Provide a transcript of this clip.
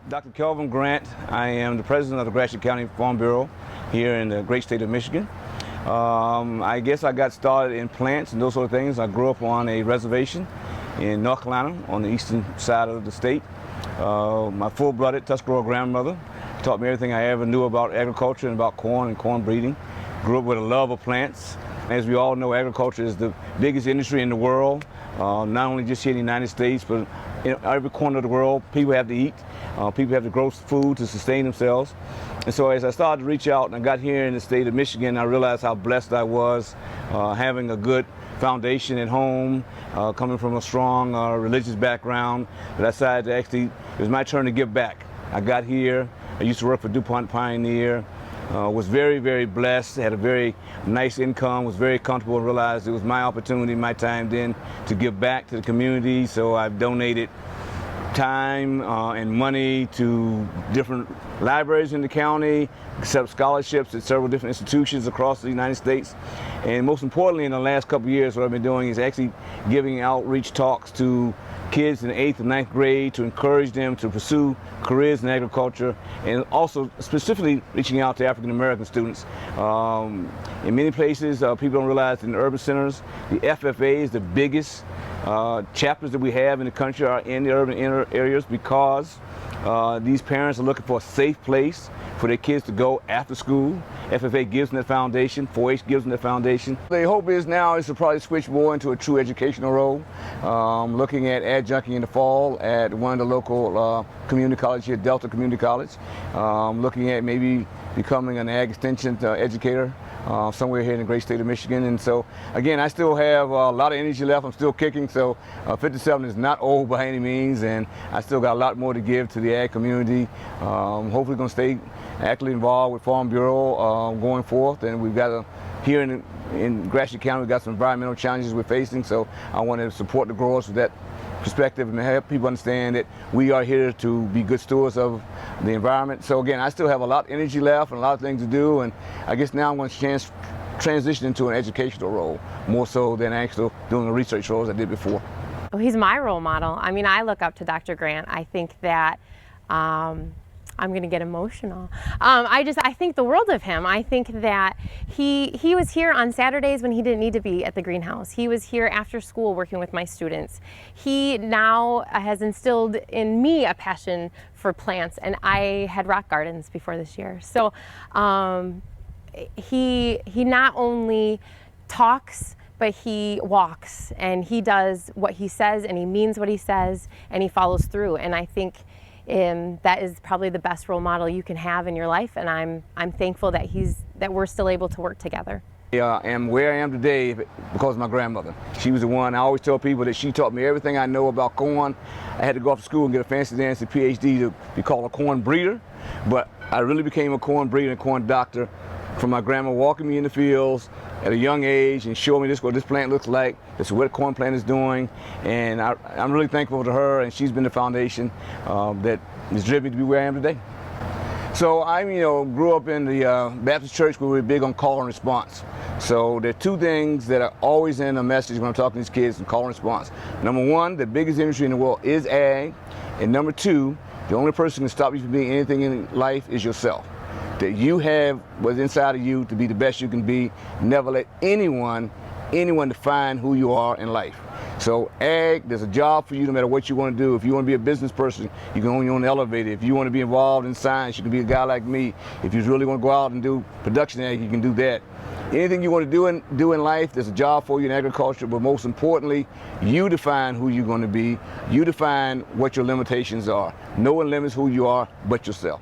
Dr. Kelvin Grant. I am the president of the Gratiot County Farm Bureau here in the great state of Michigan. I guess I got started in plants and those sort of things. I grew up on a reservation in North Carolina on the eastern side of the state. My full-blooded Tuscarora grandmother taught me everything I ever knew about agriculture and about corn and corn breeding. Grew up with a love of plants. As we all know, agriculture is the biggest industry in the world, not only just here in the United States, but in every corner of the world. People have to eat. People have to grow food to sustain themselves. And so as I started to reach out and I got here in the state of Michigan, I realized how blessed I was, having a good foundation at home, coming from a strong religious background. But I decided to actually, it was my turn to give back. I got here, I used to work for DuPont Pioneer, was very, very blessed, had a very nice income, was very comfortable, and realized it was my opportunity, my time then to give back to the community. So I've donated time and money to different libraries in the county, accept scholarships at several different institutions across the United States. And most importantly, in the last couple of years, what I've been doing is actually giving outreach talks to kids in the 8th and 9th grade to encourage them to pursue careers in agriculture, and also specifically reaching out to African American students. In many places, people don't realize in the urban centers, the FFA is the biggest chapters that we have in the country are in the urban inner areas, because these parents are looking for a safe place for their kids to go after school. FFA gives them that foundation, 4-H gives them that foundation. The hope is now is to probably switch more into a true educational role. Looking at adjuncting in the fall at one of the local community colleges here, Delta Community College. Looking at maybe becoming an ag extension educator somewhere here in the great state of Michigan. And so, again, I still have a lot of energy left. I'm still kicking, so 57 is not old by any means, and I still got a lot more to give to the ag community. Hopefully going to stay actively involved with Farm Bureau going forth, and we've got here in Gratiot County, we've got some environmental challenges we're facing, so I want to support the growers with that perspective and help people understand that we are here to be good stewards of the environment. So again, I still have a lot of energy left and a lot of things to do, and I guess now I'm going to transition into an educational role more so than actually doing the research roles I did before. Oh, he's my role model. I mean, I look up to Dr. Grant. I think that I'm going to get emotional. I think the world of him. I think that he was here on Saturdays when he didn't need to be at the greenhouse. He was here after school working with my students. He now has instilled in me a passion for plants, and I had rock gardens before this year. So he not only talks, but he walks, and he does what he says, and he means what he says, and he follows through. And I think that is probably the best role model you can have in your life, and I'm thankful that we're still able to work together. I am where I am today because of my grandmother. She was the one. I always tell people that she taught me everything I know about corn. I had to go off to school and get a fancy dance PhD to be called a corn breeder, but I really became a corn breeder and corn doctor from my grandma walking me in the fields at a young age and showing me what this plant looks like, this is what a corn plant is doing, and I'm really thankful to her, and she's been the foundation that has driven me to be where I am today. So I grew up in the Baptist church where we were big on call and response. So there are two things that are always in a message when I'm talking to these kids in call and response. Number one, the biggest industry in the world is ag, and number two, the only person who can stop you from being anything in life is yourself. That you have what's inside of you to be the best you can be. Never let anyone define who you are in life. So ag, there's a job for you no matter what you want to do. If you want to be a business person, you can own your own elevator. If you want to be involved in science, you can be a guy like me. If you really want to go out and do production ag, you can do that. Anything you want to do in life, there's a job for you in agriculture, but most importantly, you define who you're going to be. You define what your limitations are. No one limits who you are but yourself.